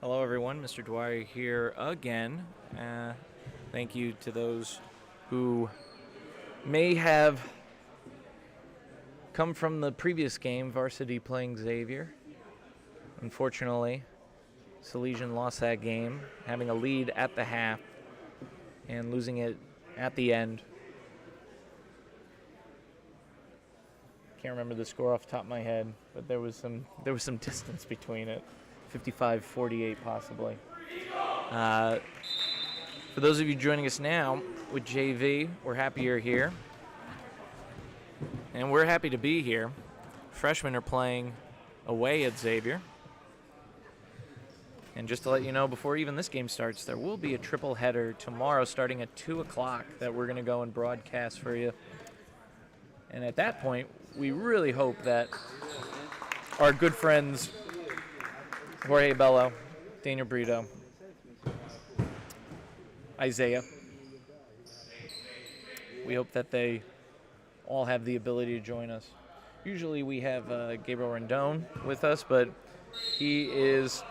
Hello, everyone. Mr. Dwyer here again. Thank you to those who may have come from the previous game, varsity playing Xavier. Unfortunately, Salesian lost that game, having a lead at the half and losing it at the end. Can't remember the score off the top of my head, but there was some distance between it. 55-48 possibly. For those of you joining us now with JV, we're happy you're here. And we're happy to be here. Freshmen are playing away at Xavier. And just to let you know, before even this game starts, there will be a triple header tomorrow starting at 2 o'clock that we're going to go and broadcast for you. And at that point, we really hope that our good friends Jorge Bello, Daniel Brito, Isaiah, we hope that they all have the ability to join us. Usually we have Gabriel Rendon with us, but he is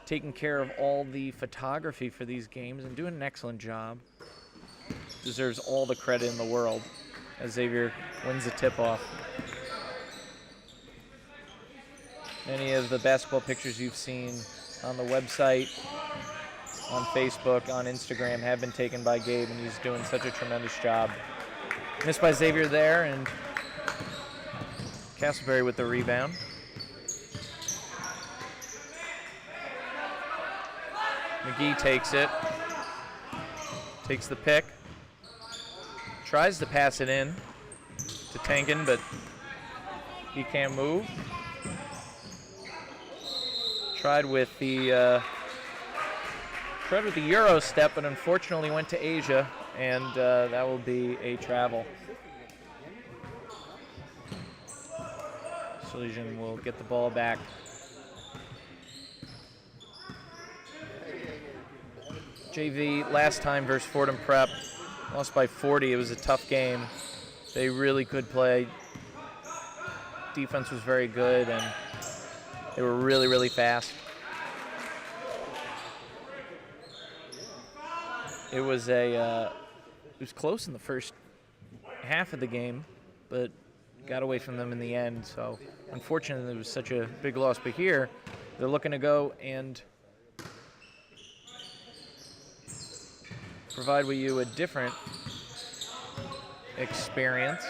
taking care of all the photography for these games and doing an excellent job. Deserves all the credit in the world as Xavier wins the tip-off. Many of the basketball pictures you've seen on the website, on Facebook, on Instagram have been taken by Gabe, and he's doing such a tremendous job. Missed by Xavier there, and Castleberry with the rebound. McGee takes it, takes the pick, tries to pass it in to Tankin, but he can't move. Tried with the Euro step, but unfortunately went to Asia, and that will be a travel. Salesian will get the ball back. JV last time versus Fordham Prep, lost by 40. It was a tough game. They really could play. Defense was very good, and they were really, really fast. It was close in the first half of the game, but got away from them in the end. So unfortunately, it was such a big loss. But here, they're looking to go and provide with you a different experience.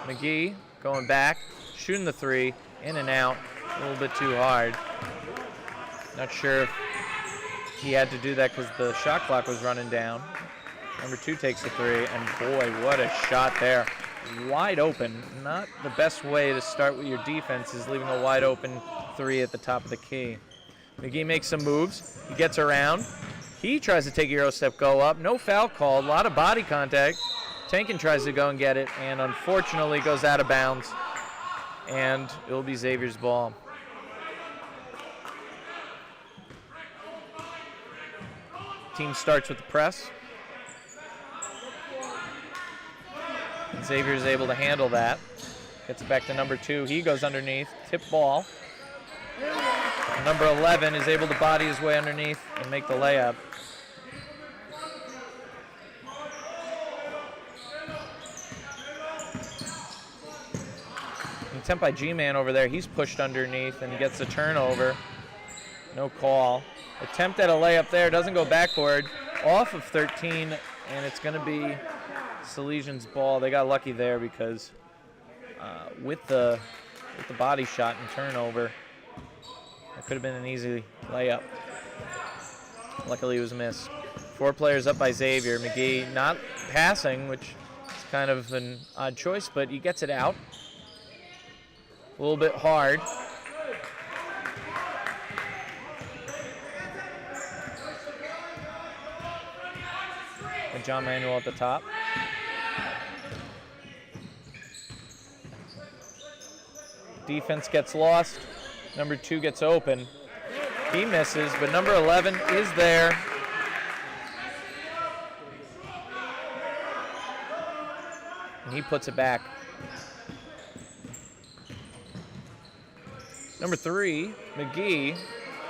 McGee going back, shooting the three, in and out, a little bit too hard. Not sure if he had to do that because the shot clock was running down. Number 2 takes the three, and boy, what a shot there. Wide open. Not the best way to start with your defense is leaving a wide open three at the top of the key. McGee makes some moves. He gets around. He tries to take a Euro step, go up. No foul called. A lot of body contact. Tankin tries to go and get it, and unfortunately goes out of bounds. And it will be Xavier's ball. Team starts with the press. And Xavier is able to handle that. Gets it back to number 2. He goes underneath. Tip ball. Number 11 is able to body his way underneath and make the layup. Attempt by G-Man over there. He's pushed underneath and gets a turnover. No call. Attempt at a layup there. Doesn't go backward. Off of 13, and it's going to be Salesian's ball. They got lucky there because with the body shot and turnover, it could have been an easy layup. Luckily, it was missed. 4 players up by Xavier. McGee not passing, which is kind of an odd choice, but he gets it out. A little bit hard. And John Manuel at the top. Defense gets lost. Number 2 gets open. He misses, but number 11 is there. And he puts it back. Number 3, McGee,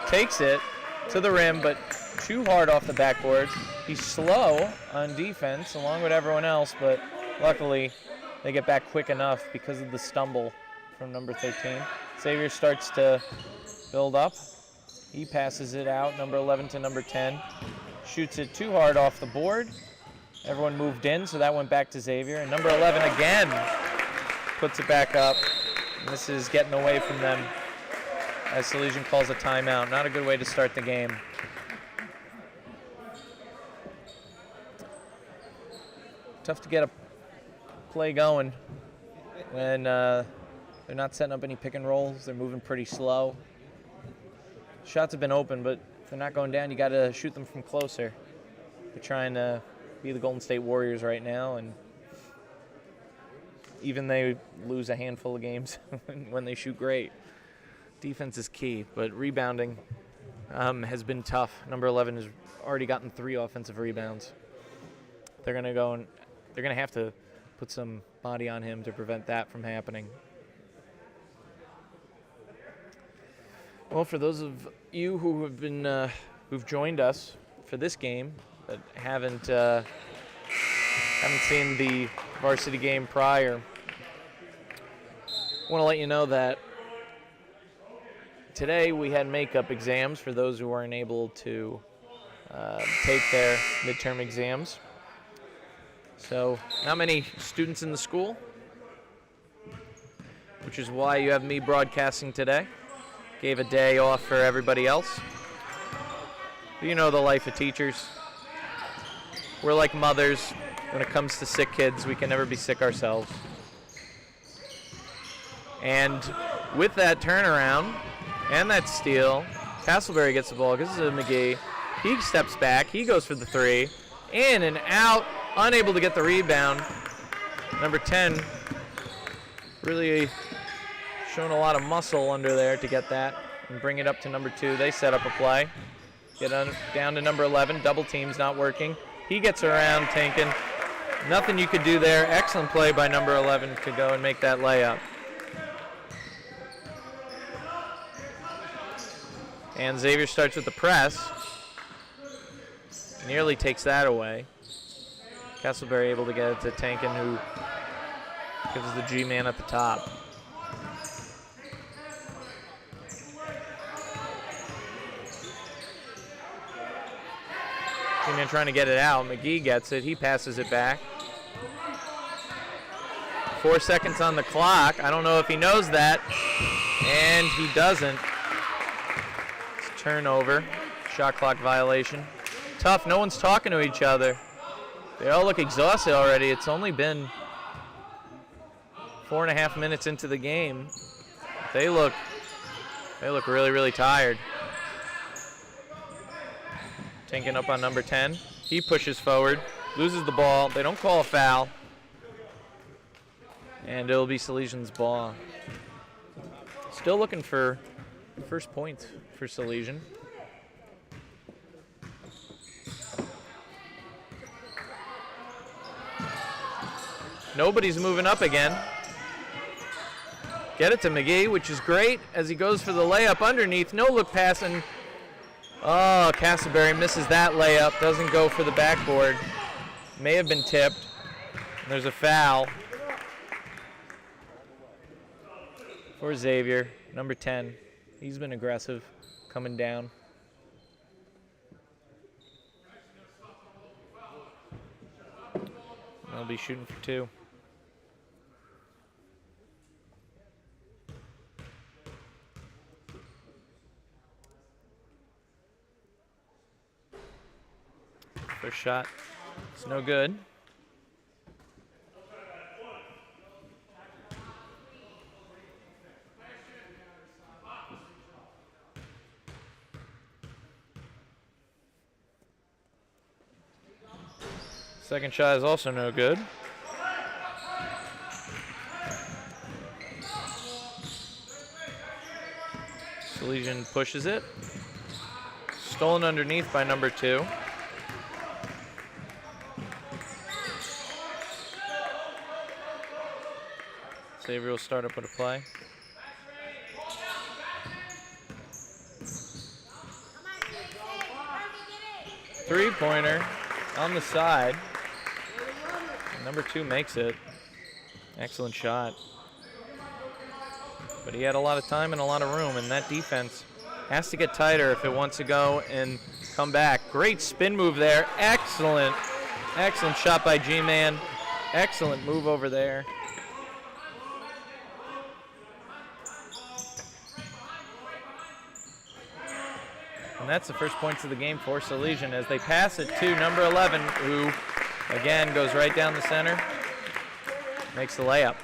takes it to the rim, but too hard off the backboard. He's slow on defense along with everyone else, but luckily they get back quick enough because of the stumble from number 13. Xavier starts to build up. He passes it out, number 11 to number 10. Shoots it too hard off the board. Everyone moved in, so that went back to Xavier. And number 11 again puts it back up. And this is getting away from them as Salesian calls a timeout. Not a good way to start the game. Tough to get a play going when they're not setting up any pick and rolls. They're moving pretty slow. Shots have been open, but if they're not going down, you got to shoot them from closer. They're trying to be the Golden State Warriors right now, and even they lose a handful of games when they shoot great. Defense is key, but rebounding has been tough. Number 11 has already gotten 3 offensive rebounds. They're going to go and they're going to have to put some body on him to prevent that from happening. Well, for those of you who have been who've joined us for this game but haven't seen the varsity game prior, I want to let you know that today we had makeup exams for those who weren't able to take their midterm exams. So not many students in the school, which is why you have me broadcasting today. Gave a day off for everybody else. But you know the life of teachers. We're like mothers. When it comes to sick kids, we can never be sick ourselves. And with that turnaround and that steal, Castleberry gets the ball, gives it to McGee. He steps back, he goes for the 3. In and out, unable to get the rebound. Number 10 really showing a lot of muscle under there to get that and bring it up to number 2. They set up a play. Get down to number 11. Double team's not working. He gets around Tankin. Nothing you could do there. Excellent play by number 11 to go and make that layup. And Xavier starts with the press. Nearly takes that away. Castleberry able to get it to Tankin, who gives the G-man at the top. G-man trying to get it out. McGee gets it. He passes it back. 4 seconds on the clock. I don't know if he knows that. And he doesn't. It's a turnover. Shot clock violation. Tough. No one's talking to each other. They all look exhausted already. It's only been 4.5 minutes into the game. They look really, really tired. Tanking up on number 10. He pushes forward, loses the ball. They don't call a foul. And it'll be Salesian's ball. Still looking for the first point for Salesian. Nobody's moving up again. Get it to McGee, which is great as he goes for the layup underneath. No look pass, and oh, Castleberry misses that layup. Doesn't go for the backboard. May have been tipped. There's a foul for Xavier, number 10. He's been aggressive coming down. They'll be shooting for 2. First shot, it's no good. Second shot is also no good. Salesian pushes it. Stolen underneath by number 2. Xavier will start up with a play. Three-pointer on the side. Number 2 makes it. Excellent shot. But he had a lot of time and a lot of room, and that defense has to get tighter if it wants to go and come back. Great spin move there. Excellent. Excellent shot by G-Man. Excellent move over there. And that's the first points of the game for Salesian as they pass it to number 11, who, again, goes right down the center, makes the layup.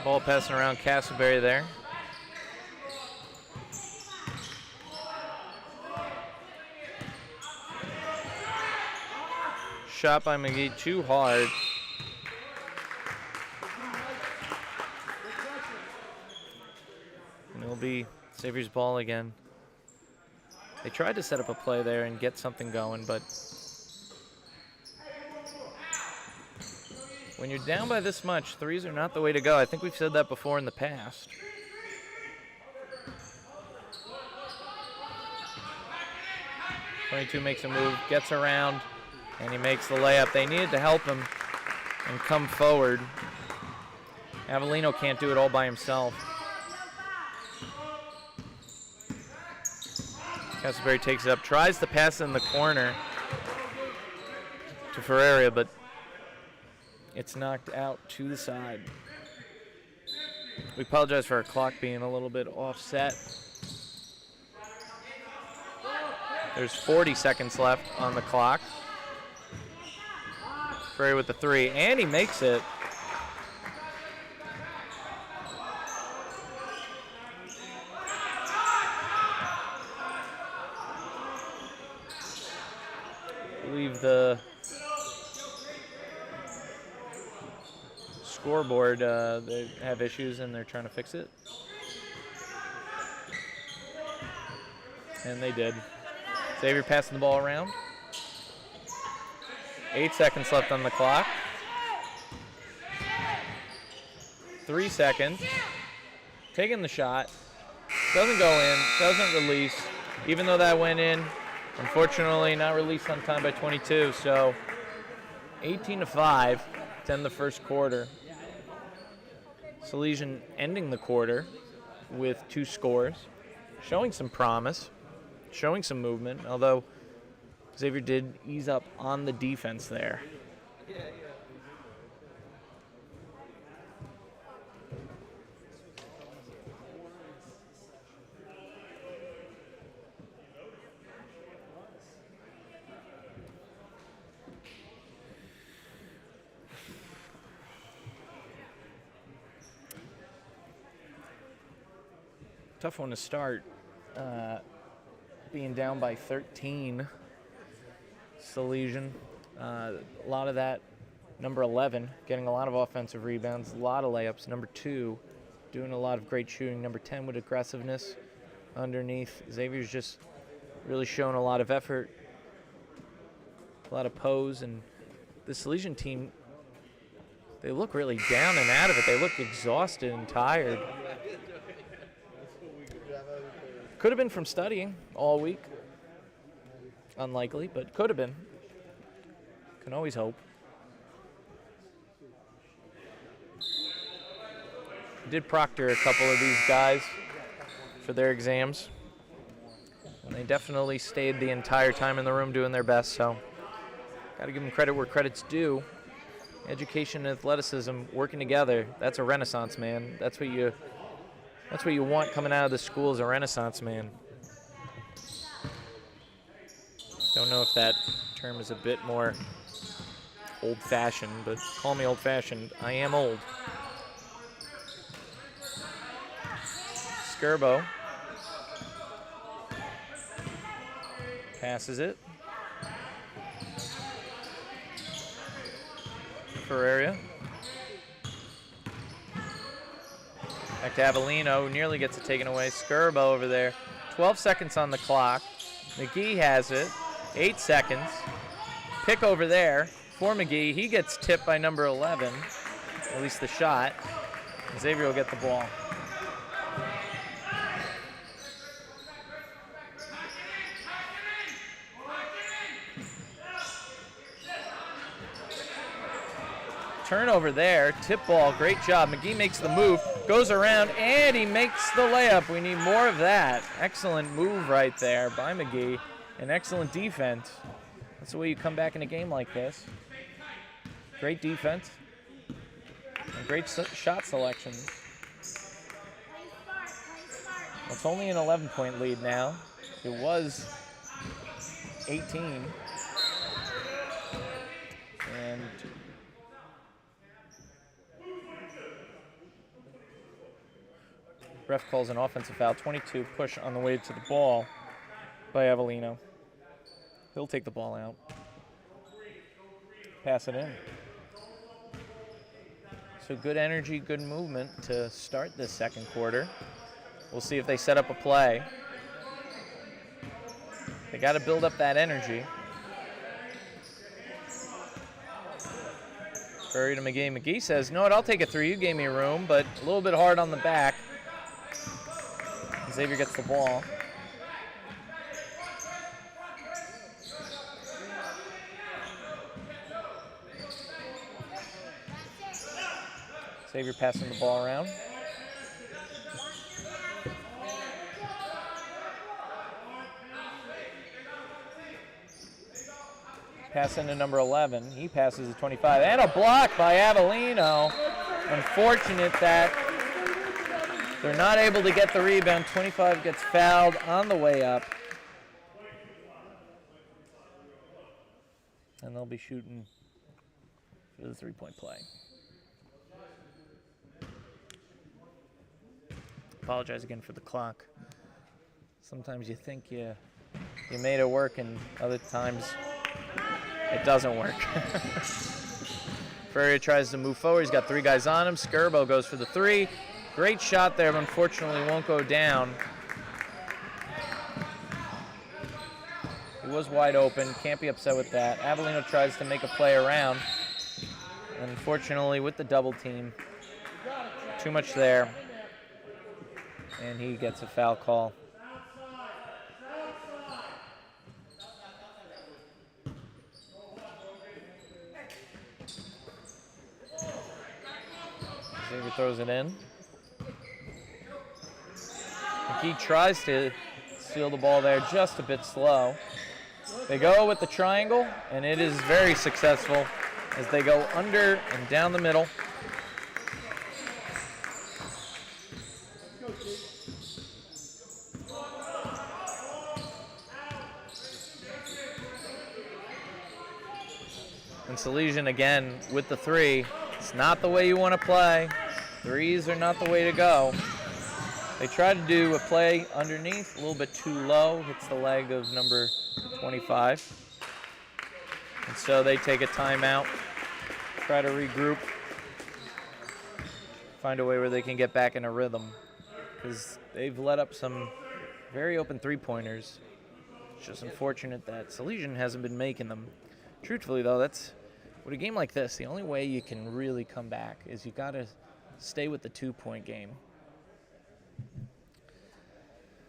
Ball passing around Castleberry there. Shot by McGee too hard. And it'll be Xavier's ball again. They tried to set up a play there and get something going, but when you're down by this much, threes are not the way to go. I think we've said that before in the past. .22 makes a move, gets around, and he makes the layup. They needed to help him and come forward. Avellino can't do it all by himself. Castleberry takes it up, tries to pass in the corner to Ferreira, but it's knocked out to the side. We apologize for our clock being a little bit offset. There's 40 seconds left on the clock. Ferreira with the 3, and he makes it. I believe the scoreboard, they have issues and they're trying to fix it. And they did. Xavier passing the ball around. 8 seconds left on the clock. 3 seconds. Taking the shot. Doesn't go in, doesn't release. Even though that went in, unfortunately not released on time by 22. So 18-5 to end the first quarter. Salesian ending the quarter with 2 scores, showing some promise, showing some movement, although Xavier did ease up on the defense there. Tough one to start, being down by 13. Salesian, a lot of that. Number 11 getting a lot of offensive rebounds, a lot of layups. Number 2 doing a lot of great shooting. Number 10 with aggressiveness underneath. Xavier's just really showing a lot of effort, a lot of pose, and the Salesian team, they look really down and out of it. They look exhausted and tired. Could have been from studying all week. Unlikely, but could have been. Can always hope. Did proctor a couple of these guys for their exams. And they definitely stayed the entire time in the room doing their best, so got to give them credit where credit's due. Education and athleticism working together, that's a renaissance, man. That's what you want coming out of the school, is a renaissance man. Don't know if that term is a bit more old-fashioned, but call me old-fashioned. I am old. Skirbo passes it. Ferreira Back to Avellino, who nearly gets it taken away. Skirbo over there. 12 seconds on the clock. McGee has it. 8 seconds. Pick over there for McGee. He gets tipped by number 11, at least the shot. Xavier will get the ball. Turnover there, tip ball, great job. McGee makes the move, goes around, and he makes the layup. We need more of that. Excellent move right there by McGee, and excellent defense. That's the way you come back in a game like this. Great defense, and great shot selection. It's only an 11-point lead now. It was 18. And ref calls an offensive foul. 22 push on the way to the ball by Avellino. He'll take the ball out. Pass it in. So good energy, good movement to start this second quarter. We'll see if they set up a play. They got to build up that energy. Curry to McGee. McGee says, "No, I'll take a three. You gave me room," but a little bit hard on the back. Xavier gets the ball. Xavier passing the ball around. Pass into number 11. He passes to 25. And a block by Avellino. Unfortunate that they're not able to get the rebound. 25 gets fouled on the way up. And they'll be shooting for the three-point play. Apologize again for the clock. Sometimes you think you made it work, and other times it doesn't work. Ferrier tries to move forward. He's got three guys on him. Skirbo goes for the three. Great shot there, but unfortunately won't go down. He was wide open. Can't be upset with that. Avellino tries to make a play around. Unfortunately, with the double team, too much there. And he gets a foul call. Xavier throws it in. McGee tries to steal the ball there, just a bit slow. They go with the triangle, and it is very successful as they go under and down the middle. And Salesian again with the three. It's not the way you want to play. Threes are not the way to go. They try to do a play underneath, a little bit too low, hits the leg of number 25. And so they take a timeout, try to regroup, find a way where they can get back in a rhythm, because they've let up some very open three-pointers. It's just unfortunate that Salesian hasn't been making them. Truthfully, though, that's with a game like this, the only way you can really come back is you got to stay with the two-point game.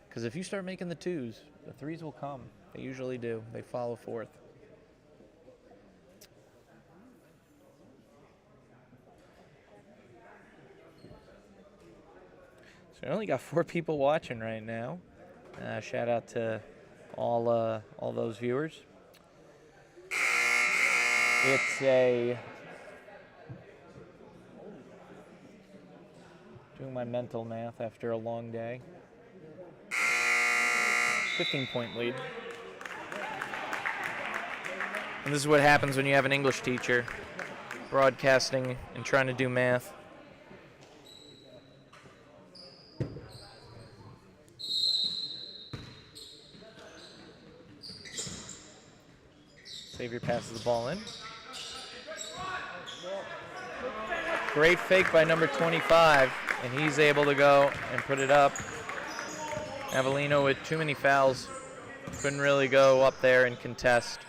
Because if you start making the twos, the threes will come. They usually do. They follow forth. So I only got 4 people watching right now. Shout out to all those viewers. It's doing my mental math after a long day. 15-point lead. And this is what happens when you have an English teacher broadcasting and trying to do math. Xavier passes the ball in. Great fake by number 25. and he's able to go and put it up. Avellino with too many fouls. Couldn't really go up there and contest.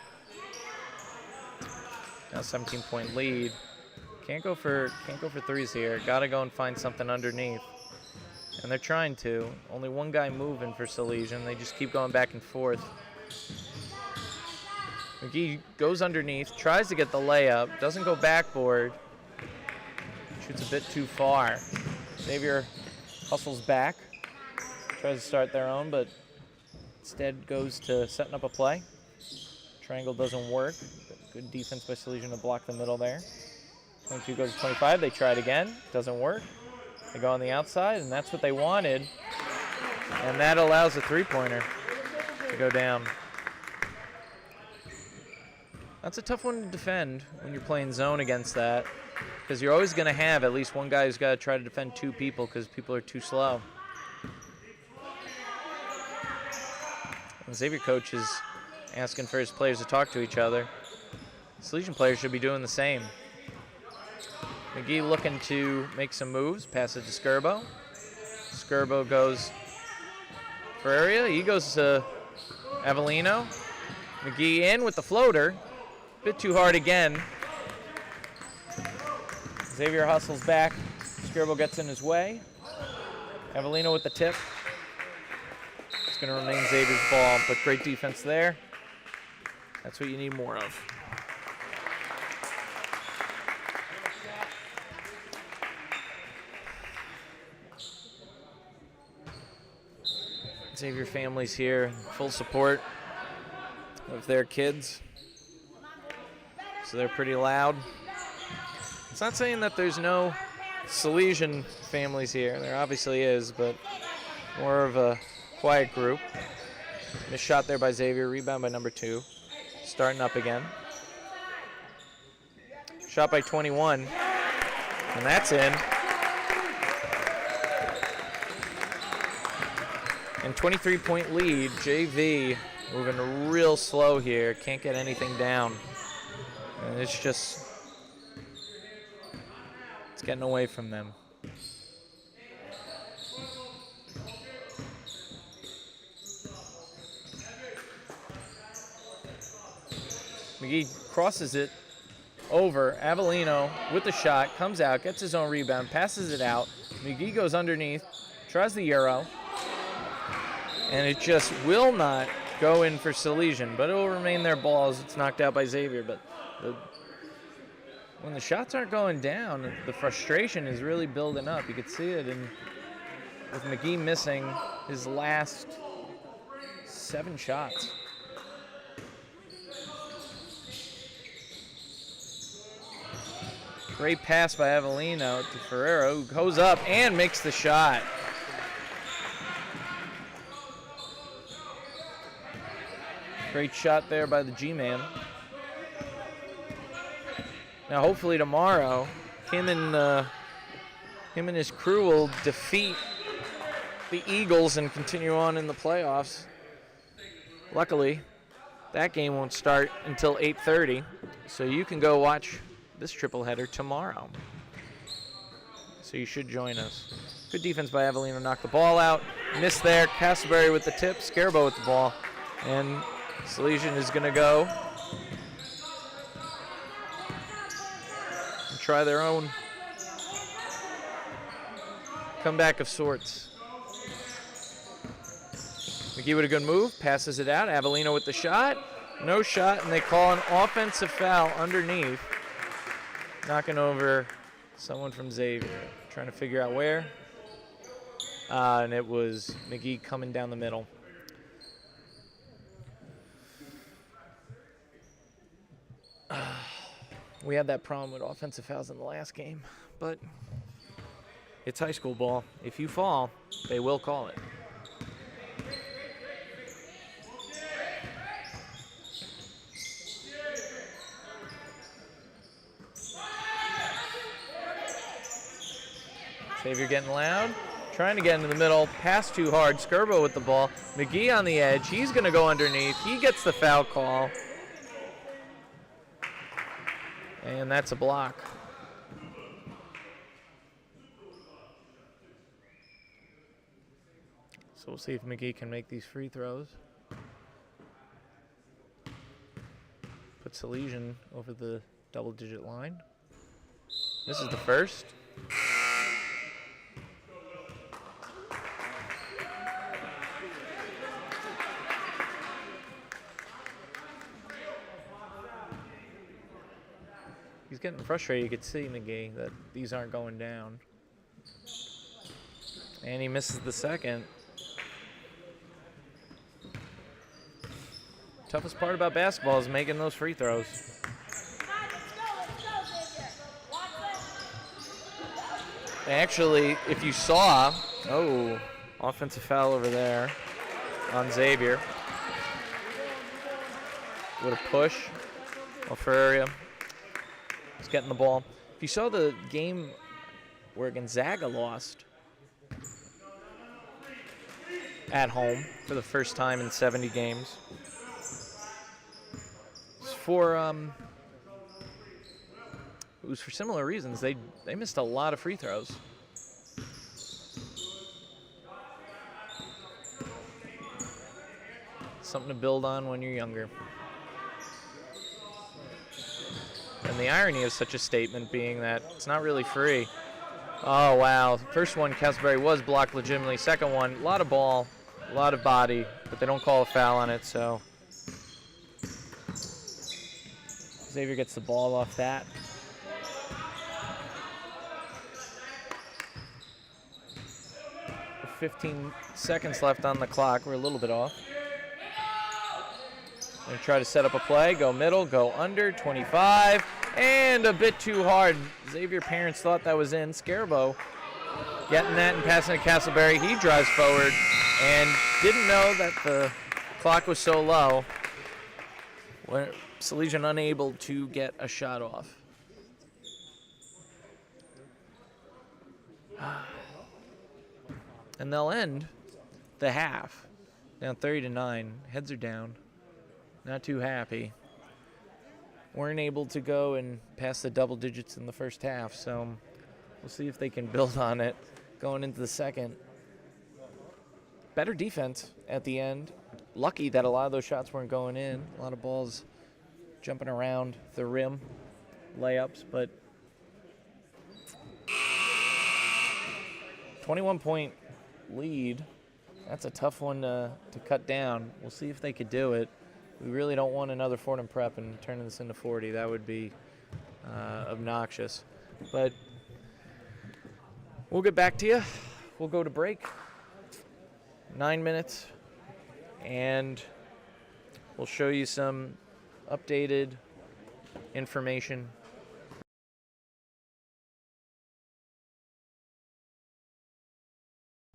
Now 17-point lead. Can't go for threes here. Got to go and find something underneath. And they're trying to. Only one guy moving for Salesian. They just keep going back and forth. McGee goes underneath, tries to get the layup, doesn't go backboard. Shoots a bit too far. Xavier hustles back, tries to start their own, but instead goes to setting up a play. Triangle doesn't work. Good defense by Salesian to block the middle there. 22 goes to 25. They try it again. Doesn't work. They go on the outside, and that's what they wanted. And that allows a three-pointer to go down. That's a tough one to defend when you're playing zone against that, because you're always going to have at least one guy who's got to try to defend two people because people are too slow. The Xavier coach is asking for his players to talk to each other. Salesian players should be doing the same. McGee looking to make some moves, pass it to Skirbo. Skirbo goes for area. He goes to Avellino. McGee in with the floater. Bit too hard again. Xavier hustles back. Skirbo gets in his way. Avellino with the tip. It's going to remain Xavier's ball, but great defense there. That's what you need more of. Xavier families here, full support of their kids. So they're pretty loud. It's not saying that there's no Salesian families here. There obviously is, but more of a quiet group. Missed shot there by Xavier, rebound by number 2. Starting up again. Shot by 21, and that's in. And 23-point lead, JV moving real slow here. Can't get anything down. And it's getting away from them. McGee crosses it over. Avellino with the shot, comes out, gets his own rebound, passes it out. McGee goes underneath, tries the Euro. And it just will not go in for Salesian, but it will remain their ball as it's knocked out by Xavier. But when the shots aren't going down, the frustration is really building up. You could see it with McGee missing his last 7 shots. Great pass by Avellino to Ferrero, who goes up and makes the shot. Great shot there by the G-man. Now hopefully tomorrow, him and his crew will defeat the Eagles and continue on in the playoffs. Luckily, that game won't start until 8:30, so you can go watch this triple header tomorrow. So you should join us. Good defense by Avellino, knocked the ball out. Missed there, Castleberry with the tip, Scarbo with the ball, and Salesian is going to go and try their own comeback of sorts. McGee with a good move, passes it out. Avellino with the shot. No shot, and they call an offensive foul underneath. Knocking over someone from Xavier. Trying to figure out where. And it was McGee coming down the middle. We had that problem with offensive fouls in the last game, but it's high school ball. If you fall, they will call it. Xavier getting loud, trying to get into the middle, pass too hard. Skirbo with the ball. McGee on the edge. He's going to go underneath. He gets the foul call. And that's a block. So we'll see if McGee can make these free throws. Put Salesian over the double-digit line. This is the first. He's getting frustrated. You could see, McGee, that these aren't going down. And he misses the second. Toughest part about basketball is making those free throws. Actually, if you saw, offensive foul over there on Xavier. With a push. Alferia is getting the ball. If you saw the game where Gonzaga lost at home for the first time in 70 games, it was for similar reasons. They missed a lot of free throws. Something to build on when you're younger. And the irony of such a statement being that it's not really free. Oh, wow. First one, Castleberry was blocked legitimately. Second one, a lot of ball, a lot of body, but they don't call a foul on it, so Xavier gets the ball off that. With 15 seconds left on the clock. We're a little bit off. Gonna try to set up a play, go middle, go under, 25, and a bit too hard. Xavier parents thought that was in. Scarabo getting that and passing to Castleberry. He drives forward and didn't know that the clock was so low. When Salesian unable to get a shot off. And they'll end the half. Down 30-9. Heads are down. Not too happy. Weren't able to go and pass the double digits in the first half, so we'll see if they can build on it going into the second. Better defense at the end. Lucky that a lot of those shots weren't going in. A lot of balls jumping around the rim, layups, but 21-point lead. That's a tough one to cut down. We'll see if they could do it. We really don't want another Fordham Prep and turning this into 40. That would be obnoxious. But we'll get back to you. We'll go to break. 9 minutes. And we'll show you some updated information.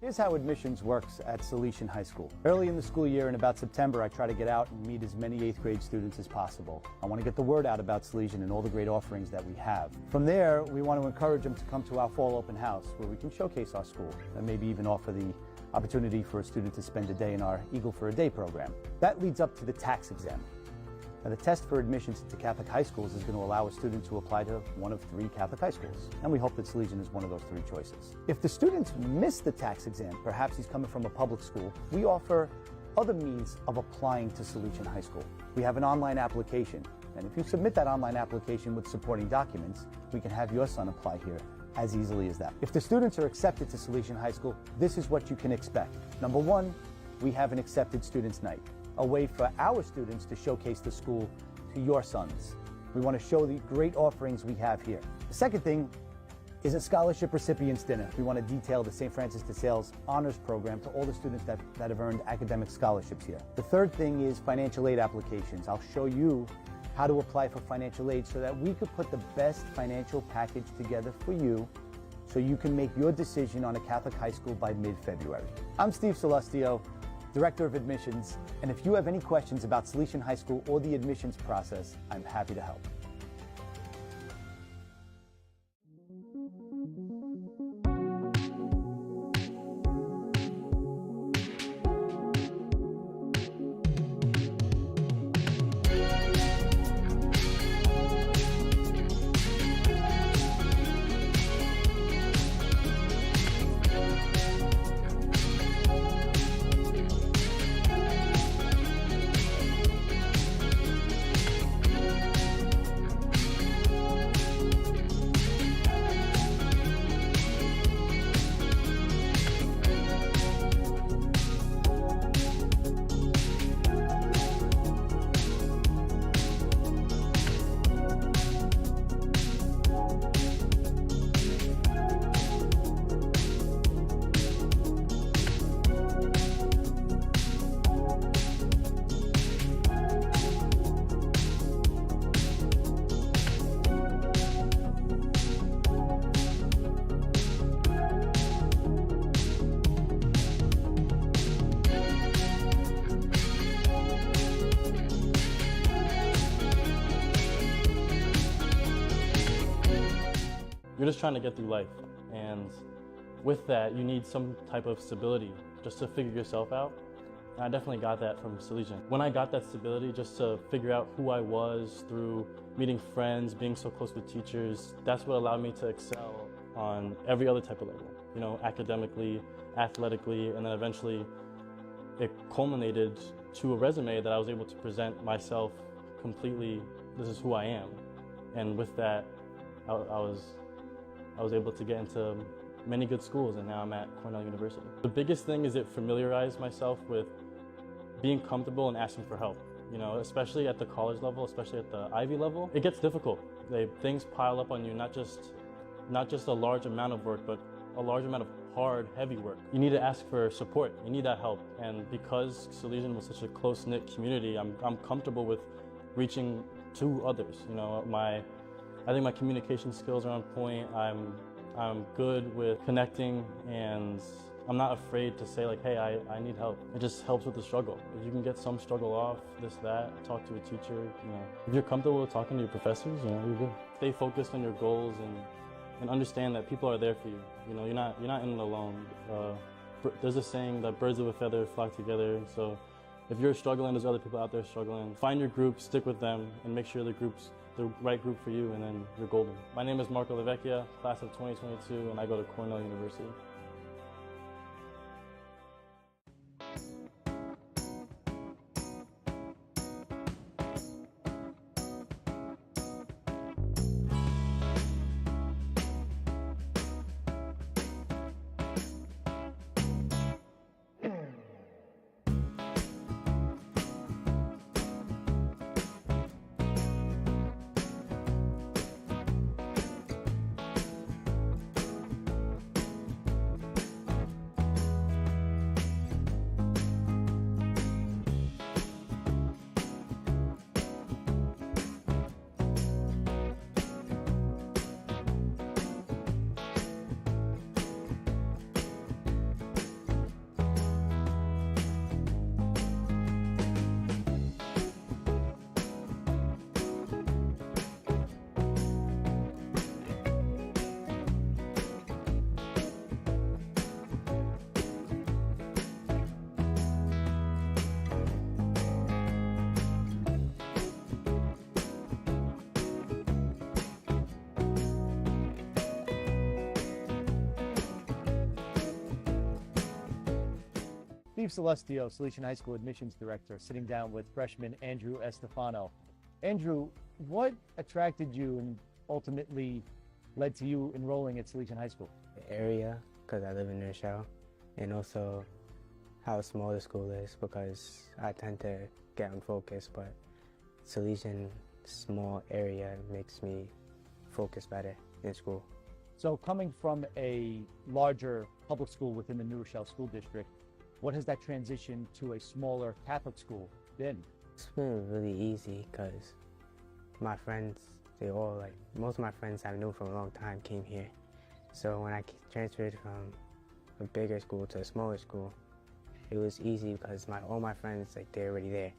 Here's how admissions works at Salesian High School. Early in the school year, in about September, I try to get out and meet as many 8th grade students as possible. I want to get the word out about Salesian and all the great offerings that we have. From there, we want to encourage them to come to our fall open house where we can showcase our school and maybe even offer the opportunity for a student to spend a day in our Eagle for a Day program. That leads up to the tax exam. Now, the test for admissions into Catholic high schools is going to allow a student to apply to one of 3 Catholic high schools, and we hope that Salesian is one of those 3 choices. If the student missed the tax exam, perhaps he's coming from a public school, we offer other means of applying to Salesian High School. We have an online application, and if you submit that online application with supporting documents, we can have your son apply here as easily as that. If the students are accepted to Salesian High School, this is what you can expect. Number 1, we have an accepted students night, a way for our students to showcase the school to your sons. We want to show the great offerings we have here. The second thing is a scholarship recipients dinner. We want to detail the St. Francis de Sales honors program to all the students that have earned academic scholarships here. The third thing is financial aid applications. I'll show you how to apply for financial aid so that we could put the best financial package together for you so you can make your decision on a Catholic high school by mid-February. I'm Steve Celestio, Director of Admissions, and if you have any questions about Salesian High School or the admissions process, I'm happy to help. You're just trying to get through life. And with that, you need some type of stability just to figure yourself out. And I definitely got that from Salesian. When I got that stability just to figure out who I was through meeting friends, being so close with teachers, that's what allowed me to excel on every other type of level, you know, academically, athletically, and then eventually it culminated to a resume that I was able to present myself completely, this is who I am. And with that, I was able to get into many good schools, and now I'm at Cornell University. The biggest thing is it familiarized myself with being comfortable and asking for help. You know, especially at the college level, especially at the Ivy level, it gets difficult. Things pile up on you, not just a large amount of work, but a large amount of hard, heavy work. You need to ask for support. You need that help. And because Salesian was such a close-knit community, I'm comfortable with reaching to others. You know, I think my communication skills are on point. I'm good with connecting, and I'm not afraid to say like, hey, I need help. It just helps with the struggle. If you can get some struggle off, this, that, talk to a teacher, you know. If you're comfortable with talking to your professors, you know, you're good. Stay focused on your goals and understand that people are there for you. You know, you're not in it alone. There's a saying that birds of a feather flock together. So if you're struggling, there's other people out there struggling. Find your group, stick with them, and make sure the group's the right group for you, and then you're golden. My name is Marco Lavecchia, class of 2022, and I go to Cornell University. Steve Celestio, Salesian High School Admissions Director, sitting down with freshman Andrew Estefano. Andrew, what attracted you and ultimately led to you enrolling at Salesian High School? The area, because I live in New Rochelle, and also how small the school is, because I tend to get unfocused, but Salesian small area makes me focus better in school. So coming from a larger public school within the New Rochelle School District, what has that transition to a smaller Catholic school been? It's been really easy because my friends, most of my friends I've known for a long time came here. So when I transferred from a bigger school to a smaller school, it was easy because all my friends, they're already there.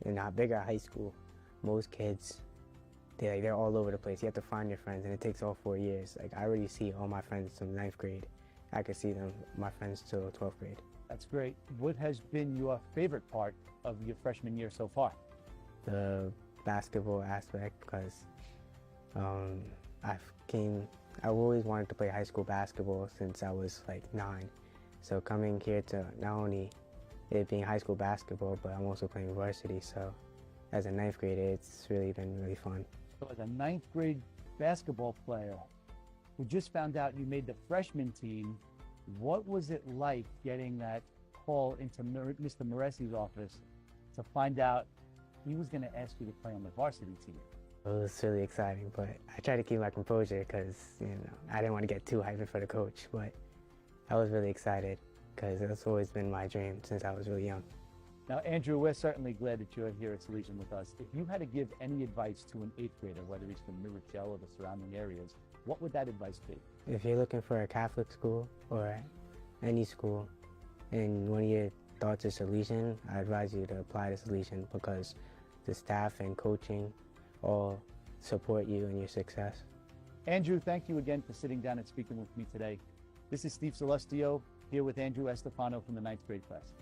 In a bigger high school, most kids, they're all over the place. You have to find your friends, and it takes all 4 years. I already see all my friends from 9th grade. I could see my friends till 12th grade. That's great. What has been your favorite part of your freshman year so far? The basketball aspect, because I've always wanted to play high school basketball since I was 9. So coming here to not only it being high school basketball, but I'm also playing varsity. So as a 9th grader, it's really been really fun. So as a 9th grade basketball player, we just found out you made the freshman team. What was it like getting that call into Mr. Moressi's office to find out he was going to ask you to play on the varsity team? It was really exciting, but I tried to keep my composure because I didn't want to get too hyped for the coach. But I was really excited because that's always been my dream since I was really young. Now, Andrew, we're certainly glad that you're here at Salesian with us. If you had to give any advice to an 8th grader, whether he's from New Rochelle or the surrounding areas, what would that advice be? If you're looking for a Catholic school or any school and one of your thoughts is Salesian, I advise you to apply to Salesian because the staff and coaching all support you in your success. Andrew, thank you again for sitting down and speaking with me today. This is Steve Celestio here with Andrew Estefano from the 9th grade class.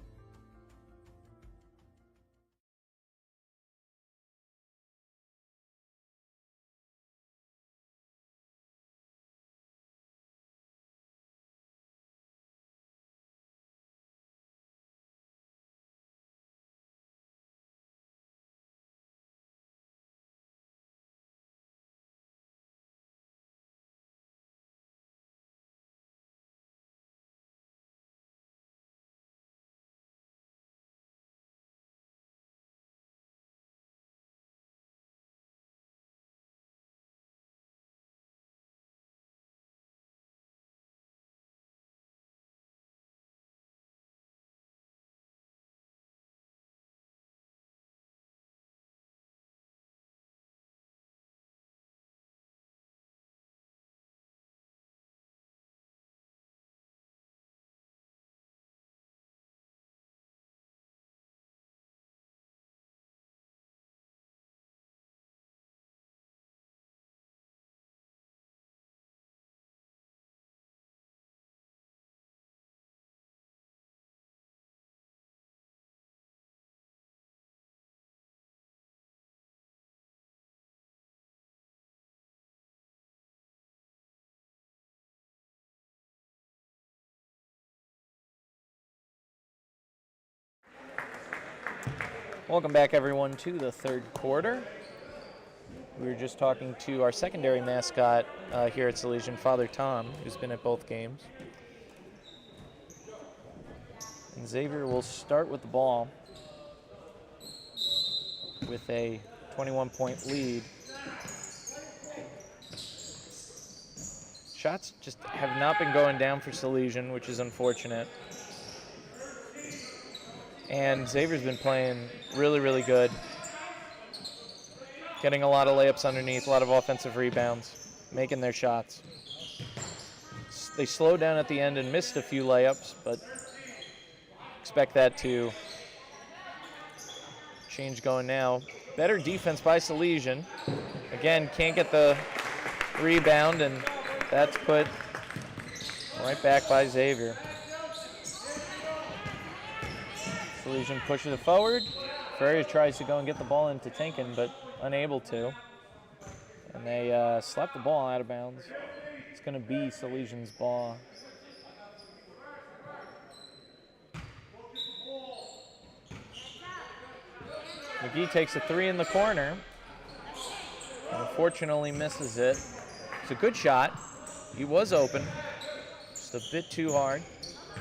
Welcome back, everyone, to the third quarter. We were just talking to our secondary mascot here at Salesian, Father Tom, who's been at both games. And Xavier will start with the ball with a 21-point lead. Shots just have not been going down for Salesian, which is unfortunate. And Xavier's been playing really, really good. Getting a lot of layups underneath, a lot of offensive rebounds, making their shots. They slowed down at the end and missed a few layups, but expect that to change going now. Better defense by Salesian. Again, can't get the rebound, and that's put right back by Xavier. Salesian pushes it forward. Ferrier tries to go and get the ball into Tinkin, but unable to. And they slapped the ball out of bounds. It's going to be Salesian's ball. McGee takes a three in the corner. And unfortunately misses it. It's a good shot. He was open. Just a bit too hard.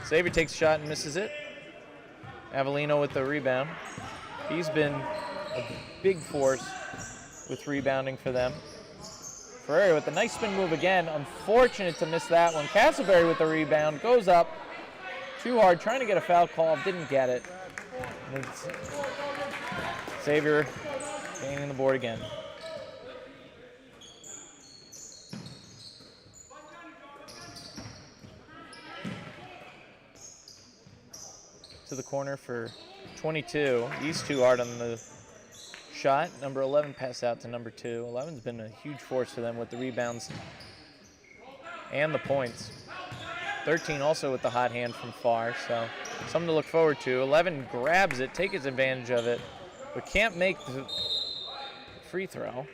Xavier takes a shot and misses it. Avellino with the rebound. He's been a big force with rebounding for them. Ferreira with a nice spin move again. Unfortunate to miss that one. Castleberry with the rebound. Goes up. Too hard. Trying to get a foul call. Didn't get it. And Xavier gaining the board again. To the corner for 22. He's too hard on the shot. Number 11 pass out to number 2. 11's been a huge force for them with the rebounds and the points. 13 also with the hot hand from far, so something to look forward to. 11 grabs it, takes advantage of it, but can't make the free throw.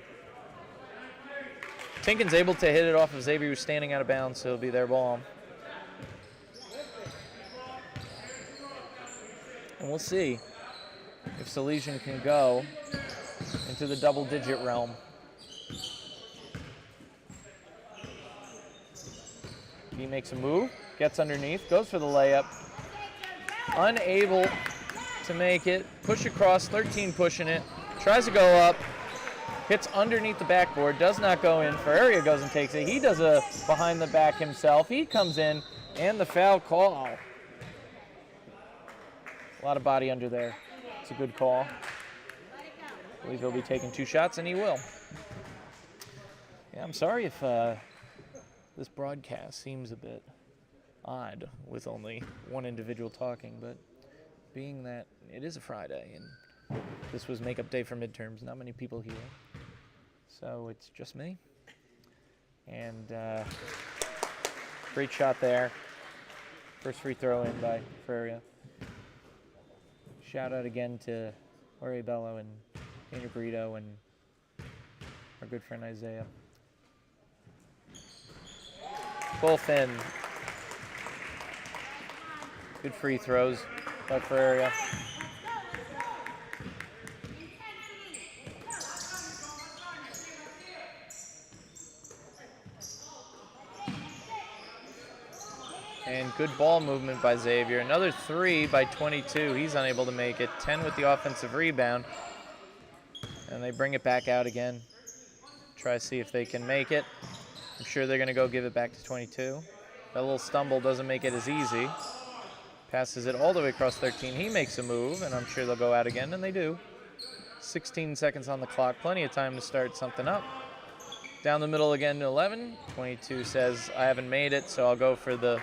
Tinkin's able to hit it off of Xavier, who's standing out of bounds, so it'll be their ball. And we'll see if Salesian can go into the double-digit realm. He makes a move, gets underneath, goes for the layup. Unable to make it. Push across, 13 pushing it. Tries to go up. Hits underneath the backboard, does not go in. Ferreira goes and takes it. He does a behind the back himself. He comes in, and the foul call. A lot of body under there. It's a good call. I believe he'll be taking 2 shots, and he will. Yeah, I'm sorry if this broadcast seems a bit odd with only one individual talking, but being that it is a Friday and this was makeup day for midterms, not many people here. So it's just me. And great shot there. First free throw in by Ferreira. Shout out again to Jorge Bello and Daniel Burrito and our good friend Isaiah. Both in. Good free throws by Ferreira. And good ball movement by Xavier. Another 3 by 22. He's unable to make it. 10 with the offensive rebound. And they bring it back out again. Try to see if they can make it. I'm sure they're going to go give it back to 22. That little stumble doesn't make it as easy. Passes it all the way across 13. He makes a move, and I'm sure they'll go out again, and they do. 16 seconds on the clock. Plenty of time to start something up. Down the middle again to 11. 22 says, I haven't made it, so I'll go for the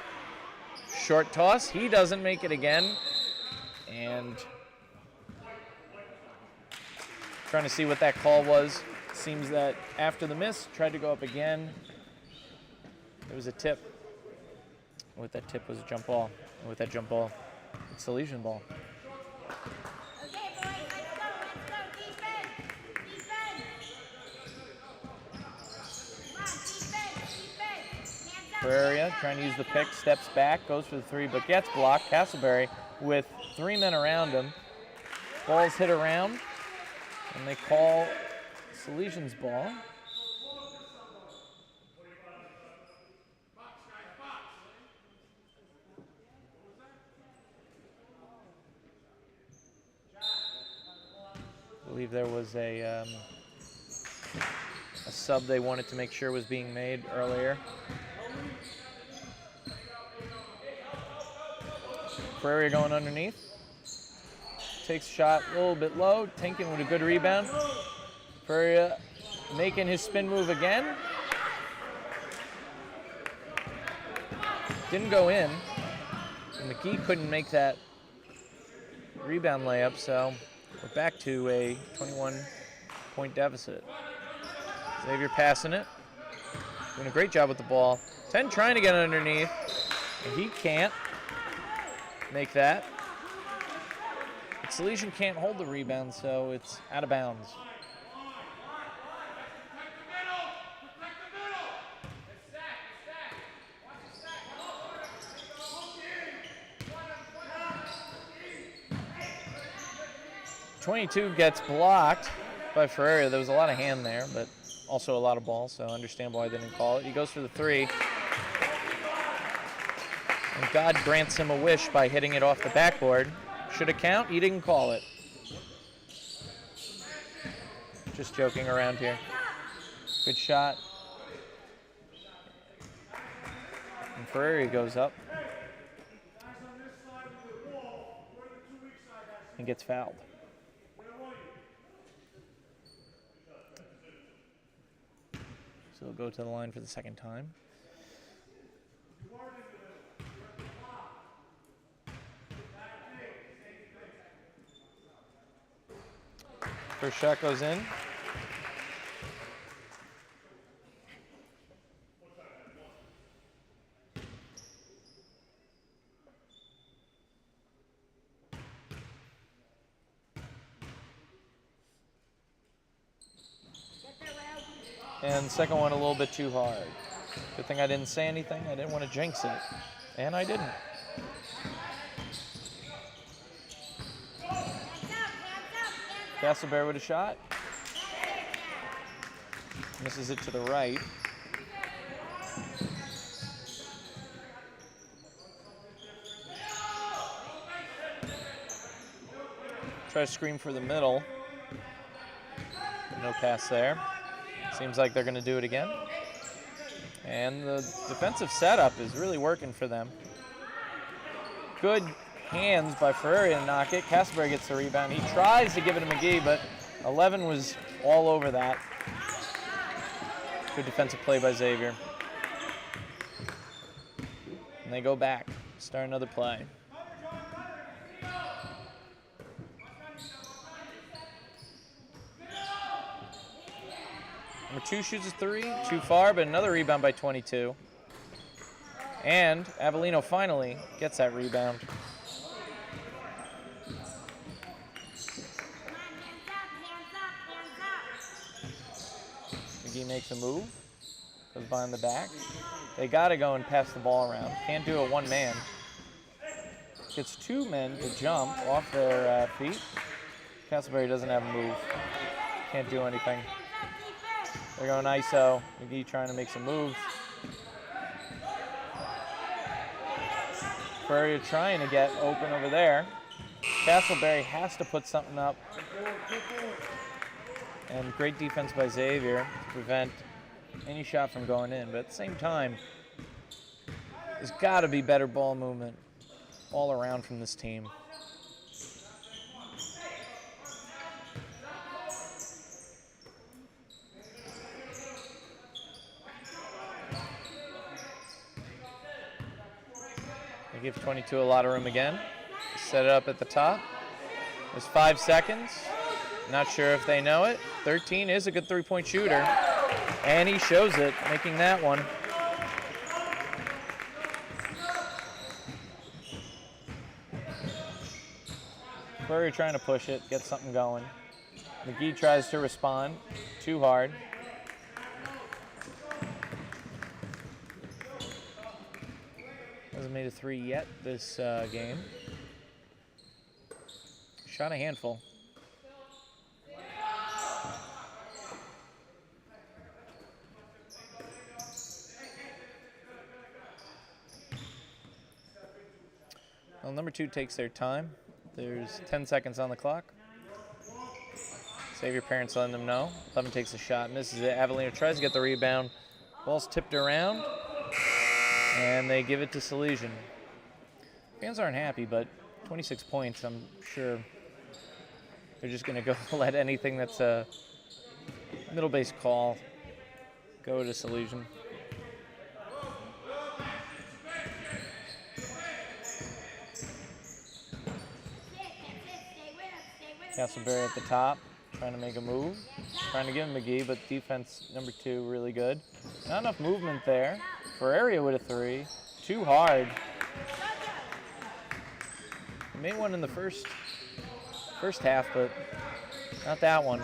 short toss. He doesn't make it again. And trying to see what that call was. Seems that after the miss, tried to go up again. There was a tip. With that tip was a jump ball. And with that jump ball, it's a Salesian ball. Okay, boys, let's go, defense, defense. Hands up. Ferreira trying to use the pick, steps back, goes for the 3, but gets blocked. Castleberry with 3 men around him. Ball's hit around, and they call Salesian's ball. I believe there was a sub they wanted to make sure was being made earlier. Ferreira going underneath. Takes a shot a little bit low. Tinkin with a good rebound. Ferreira making his spin move again. Didn't go in. And McGee couldn't make that rebound layup, so we're back to a 21-point deficit. Xavier passing it. Doing a great job with the ball. 10 trying to get underneath. And he can't make that. But Salesian can't hold the rebound, so it's out of bounds. .22 gets blocked by Ferreira. There was a lot of hand there, but also a lot of ball, so I understand why they didn't call it. He goes for the 3. And God grants him a wish by hitting it off the backboard. Should it count? He didn't call it. Just joking around here. Good shot. And Ferreira goes up. And gets fouled. So he'll go to the line for the second time. First shot goes in. And second one a little bit too hard. Good thing I didn't say anything. I didn't want to jinx it. And I didn't. Castleberry with a shot. Misses it to the right. Try to screen for the middle. No pass there. Seems like they're going to do it again. And the defensive setup is really working for them. Good hands by Ferreira to knock it. Castleberry gets the rebound. He tries to give it to McGee, but 11 was all over that. Good defensive play by Xavier. And they go back, start another play. Number 2 shoots a 3, too far, but another rebound by 22. And Avellino finally gets that rebound. Come on, hands up. McGee makes a move, goes behind the back. They got to go and pass the ball around. Can't do it one man. Gets 2 men to jump off their feet. Castleberry doesn't have a move. Can't do anything. They're going ISO. McGee trying to make some moves. Furrier trying to get open over there. Castleberry has to put something up. And great defense by Xavier to prevent any shot from going in. But at the same time, there's got to be better ball movement all around from this team. They give 22 a lot of room again. Set it up at the top. There's 5 seconds. Not sure if they know it. 13 is a good three-point shooter. And he shows it, making that one. Furrier trying to push it, get something going. McGee tries to respond. Too hard. Hasn't made a 3 yet this game. Shot a handful. Well, number 2 takes their time. There's 10 seconds on the clock. Xavier parents letting them know. 11 takes a shot, misses it. Avellino tries to get the rebound. Ball's tipped around, and they give it to Salesian. Fans aren't happy, but 26 points, I'm sure they're just going to go let anything that's a middle base call go to Salesian. Castleberry at the top, trying to make a move. Trying to give him McGee, but defense number 2 really good. Not enough movement there. Ferreira with a 3. Too hard. He made one in the first half, but not that one.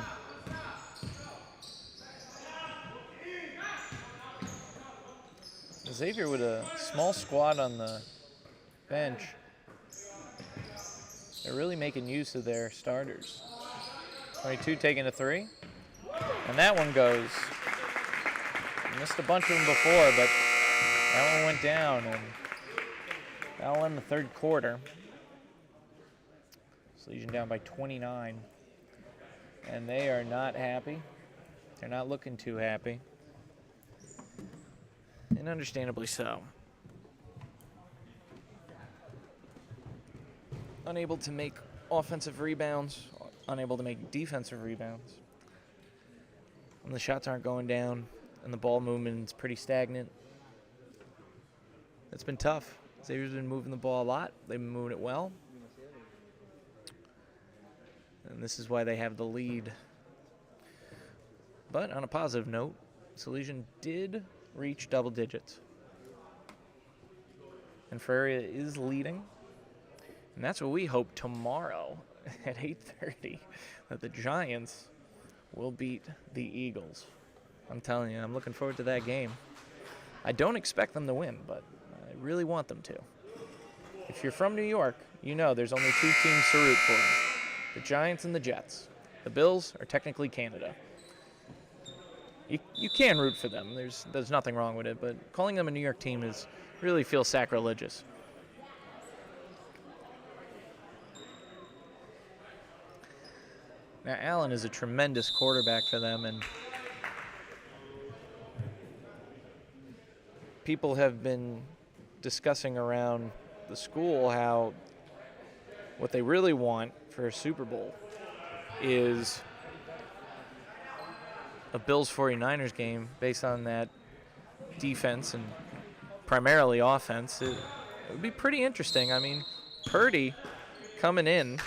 Xavier with a small squad on the bench. They're really making use of their starters. 22 taking a 3. And that one goes. Missed a bunch of them before, but that one went down. And that'll end the third quarter. Salesian down by 29. And they are not happy. They're not looking too happy. And understandably so. Unable to make offensive rebounds, unable to make defensive rebounds. When the shots aren't going down and the ball movement is pretty stagnant, it's been tough. Xavier's been moving the ball a lot. They've been moving it well. And this is why they have the lead. But on a positive note, Salesian did reach double digits. And Ferreira is leading. And that's what we hope tomorrow at 8:30, that the Giants will beat the Eagles. I'm telling you, I'm looking forward to that game. I don't expect them to win, but I really want them to. If you're from New York, you know there's only 2 teams to root for. The Giants and the Jets. The Bills are technically Canada. You can root for them. There's nothing wrong with it, but calling them a New York team really feels sacrilegious. Now, Allen is a tremendous quarterback for them, and people have been discussing around the school how what they really want for a Super Bowl is a Bills 49ers game based on that defense and primarily offense. It would be pretty interesting. I mean, Purdy coming in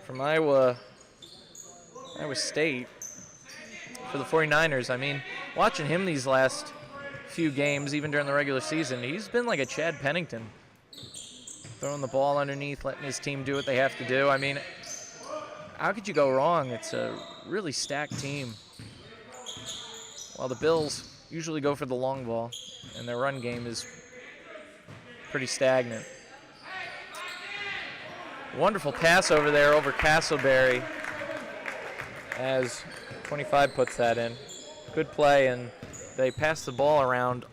from Iowa State for for the 49ers. I mean, watching him these last few games, even during the regular season, he's been like a Chad Pennington. Throwing the ball underneath, letting his team do what they have to do. I mean, how could you go wrong? It's a really stacked team. While the Bills usually go for the long ball, and their run game is pretty stagnant. Wonderful pass over there over Castleberry as 25 puts that in. Good play, and they pass the ball around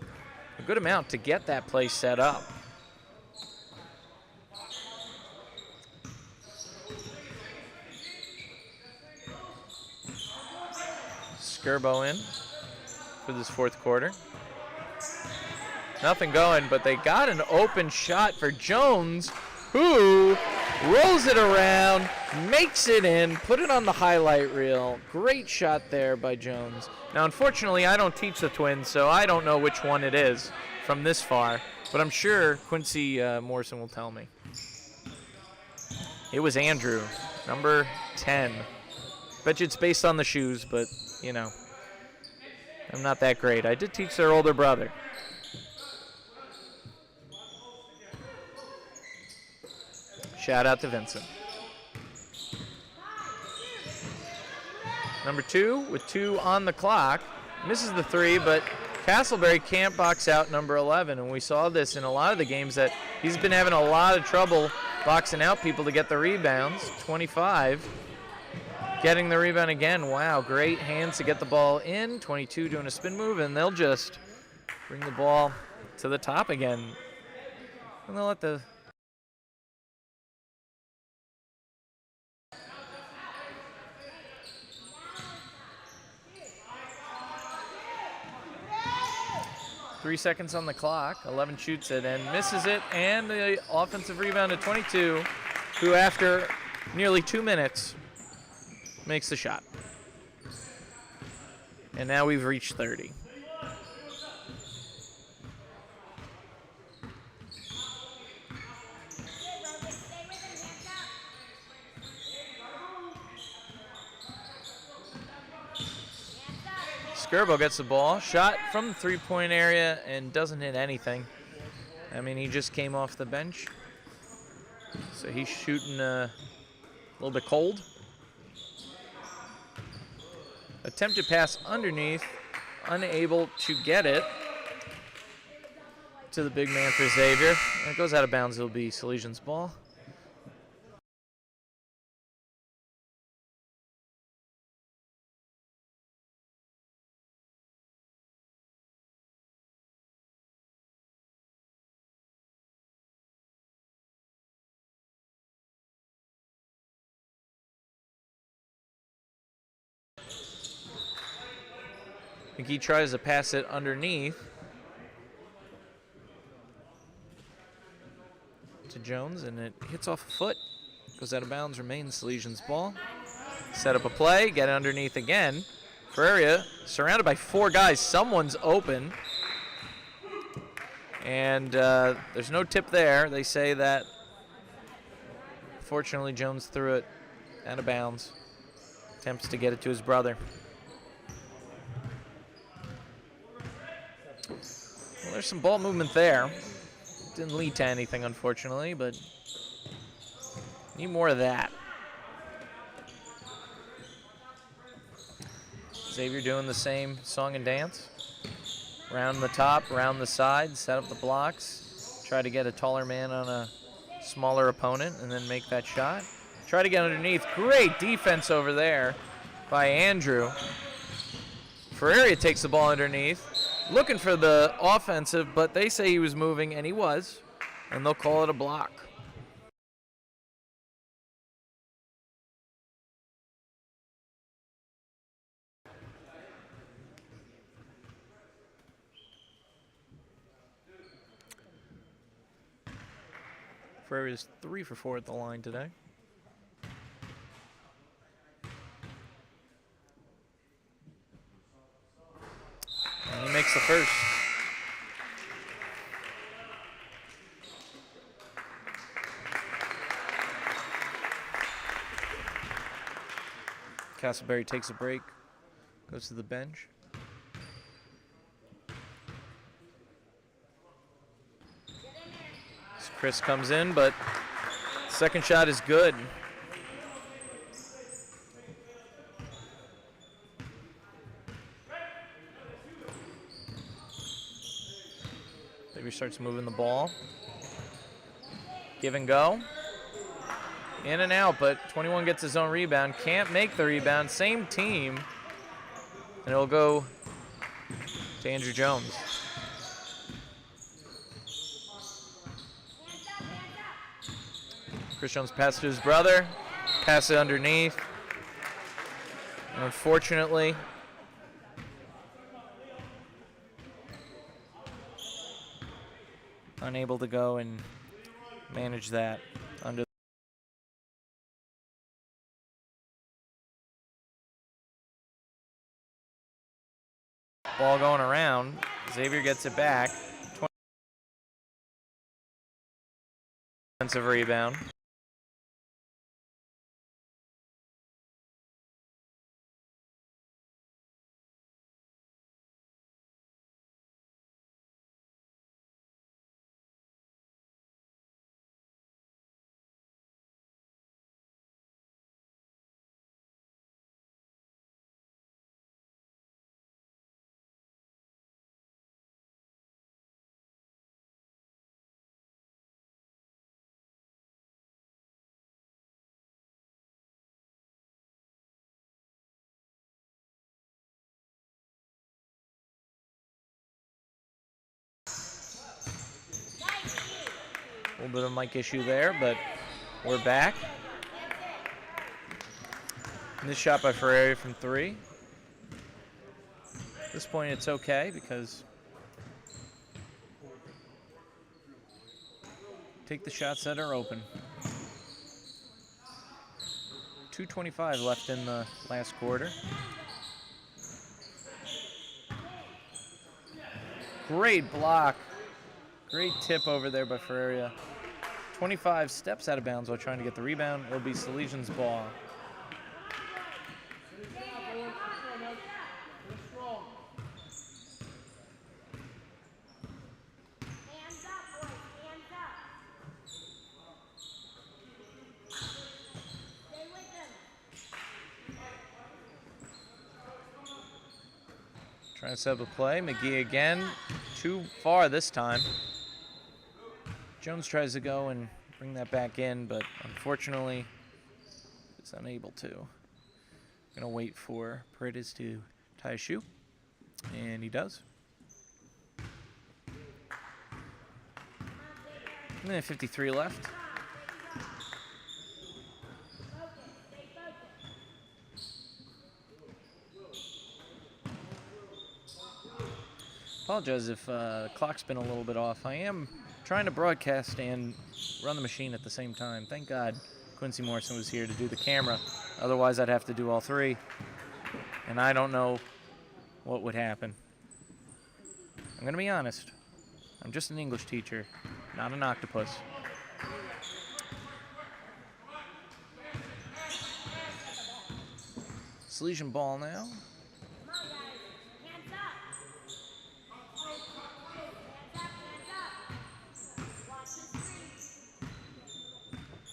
a good amount to get that play set up. Skirbo in for this fourth quarter. Nothing going, but they got an open shot for Jones, who rolls it around, makes it in, put it on the highlight reel. Great shot there by Jones. Now, unfortunately, I don't teach the Twins, so I don't know which one it is from this far, but I'm sure Quincy Morrison will tell me. It was Andrew, number 10. Bet you it's based on the shoes, but, you know, I'm not that great. I did teach their older brother. Shout out to Vincent. Number 2 with 2 on the clock. Misses the 3, but Castleberry can't box out number 11. And we saw this in a lot of the games that he's been having a lot of trouble boxing out people to get the rebounds. 25 getting the rebound again. Wow, great hands to get the ball in. 22 doing a spin move, and they'll just bring the ball to the top again. And they'll let the 3 seconds on the clock. 11 shoots it and misses it, and the offensive rebound to 22, who after nearly 2 minutes makes the shot. And now we've reached 30. Skirbo gets the ball, shot from the three-point area and doesn't hit anything. I mean, he just came off the bench, so he's shooting a little bit cold. Attempted pass underneath, unable to get it to the big man for Xavier. And it goes out of bounds. It'll be Salesian's ball. McGee tries to pass it underneath to Jones, and it hits off a foot. Goes out of bounds, remains Salesian's ball. Set up a play, get it underneath again. Ferreira surrounded by 4 guys. Someone's open. And there's no tip there. They say that, fortunately, Jones threw it out of bounds. Attempts to get it to his brother. Well, there's some ball movement there. Didn't lead to anything, unfortunately, but need more of that. Xavier doing the same song and dance. Round the top, round the side, set up the blocks. Try to get a taller man on a smaller opponent and then make that shot. Try to get underneath. Great defense over there by Andrew. Ferreira takes the ball underneath. Looking for the offensive, but they say he was moving, and he was, and they'll call it a block. Ferreira's 3 for 4 at the line today. And he makes the first. Castleberry takes a break goes to the bench. So Chris comes in, but second shot is good. Xavier starts moving the ball. Give and go. In and out, but 21 gets his own rebound. Can't make the rebound. Same team. And it'll go to Andrew Jones. Chris Jones pass to his brother. Pass it underneath. And unfortunately, unable to go and manage that under. Ball going around. Xavier gets it back. Defensive rebound. A little bit of mic issue there, but we're back. And this shot by Ferrari from 3. At this point, it's okay because take the shots that are open. 2:25 left in the last quarter. Great block. Great tip over there by Ferreira. 25 steps out of bounds while trying to get the rebound. It'll be Salesian's ball. Trying to set up a play. McGee again. Too far this time. Jones tries to go and bring that back in, but unfortunately is unable to. Gonna wait for Paredes to tie a shoe, and he does. Minute 53 left. Apologize if the clock's been a little bit off. I am trying to broadcast and run the machine at the same time. Thank God Quincy Morrison was here to do the camera. Otherwise, I'd have to do all 3. And I don't know what would happen. I'm going to be honest. I'm just an English teacher, not an octopus. Salesian ball now.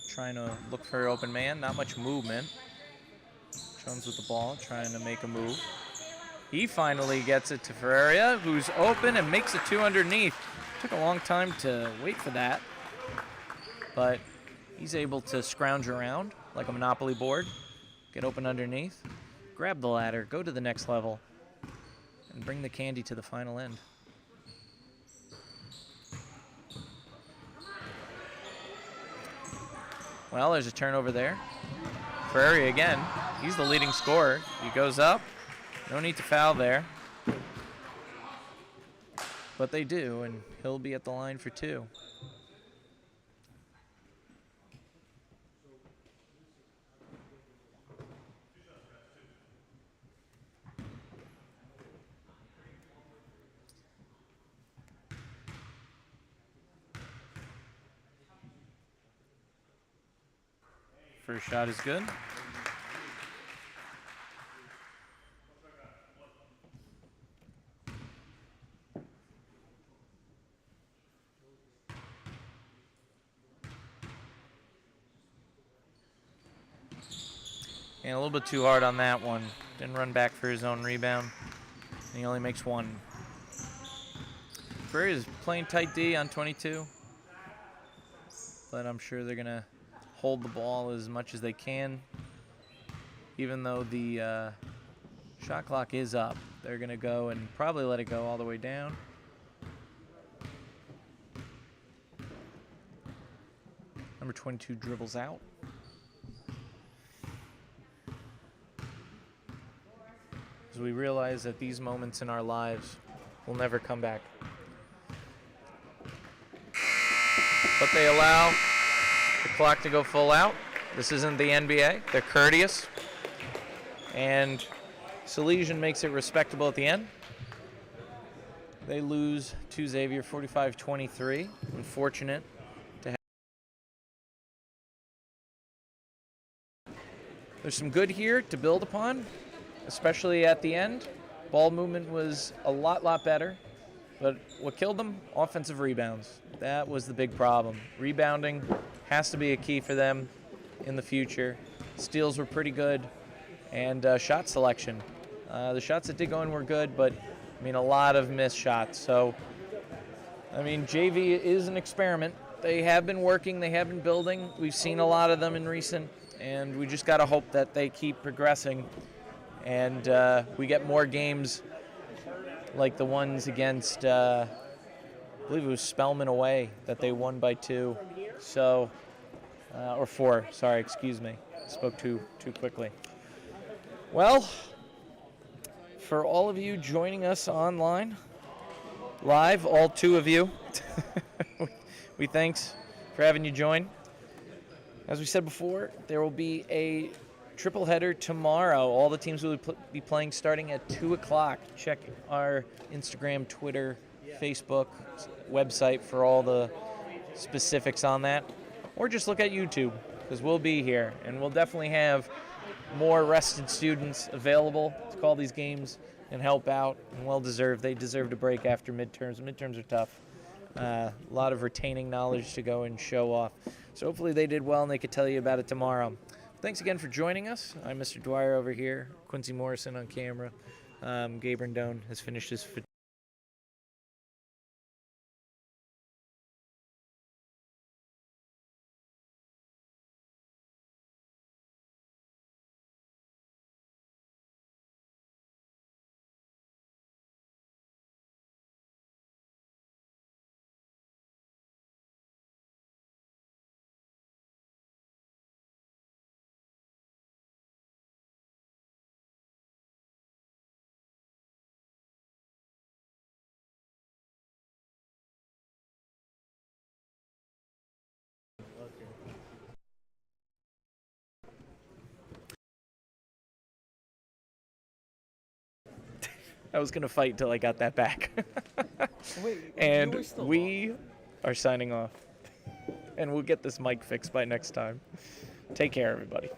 Trying to look for an open man, not much movement. Jones with the ball, trying to make a move. He finally gets it to Ferreira, who's open and makes a 2 underneath. Took a long time to wait for that, but he's able to scrounge around like a Monopoly board, get open underneath, grab the ladder, go to the next level, and bring the candy to the final end. Well, there's a turnover there. Ferrari again. He's the leading scorer. He goes up. No need to foul there. But they do, and he'll be at the line for 2. First shot is good. And a little bit too hard on that one. Didn't run back for his own rebound. And he only makes one. Dwyer is playing tight D on 22. But I'm sure they're going to hold the ball as much as they can. Even though the shot clock is up, they're going to go and probably let it go all the way down. Number 22 dribbles out. As we realize that these moments in our lives will never come back. But they allow the clock to go full out. This isn't the NBA. They're courteous. And Salesian makes it respectable at the end. They lose to Xavier 45-23. Unfortunate to have. There's some good here to build upon, especially at the end. Ball movement was a lot better. But what killed them? Offensive rebounds. That was the big problem. Rebounding has to be a key for them in the future. Steals were pretty good. And shot selection. The shots that did go in were good, but, I mean, a lot of missed shots. So, I mean, JV is an experiment. They have been working. They have been building. We've seen a lot of them in recent, and we just got to hope that they keep progressing. And we get more games like the ones against, I believe it was Spellman away that they won by 2. So, or 4, sorry, excuse me. Spoke too quickly. Well, for all of you joining us online, live, all 2 of you, we thanks for having you join. As we said before, there will be a triple header tomorrow. All the teams will be playing starting at 2 o'clock. Check our Instagram, Twitter, Facebook, website for all the specifics on that. Or just look at YouTube, because we'll be here, and we'll definitely have more rested students available to call these games and help out, and well-deserved. They deserve a break after midterms. Midterms are tough. A lot of retaining knowledge to go and show off. So hopefully they did well, and they could tell you about it tomorrow. Thanks again for joining us. I'm Mr. Dwyer over here, Quincy Morrison on camera. Gabe Rendon has finished his I was going to fight till I got that back. Wait, and you were still we are signing off. And we'll get this mic fixed by next time. Take care, everybody.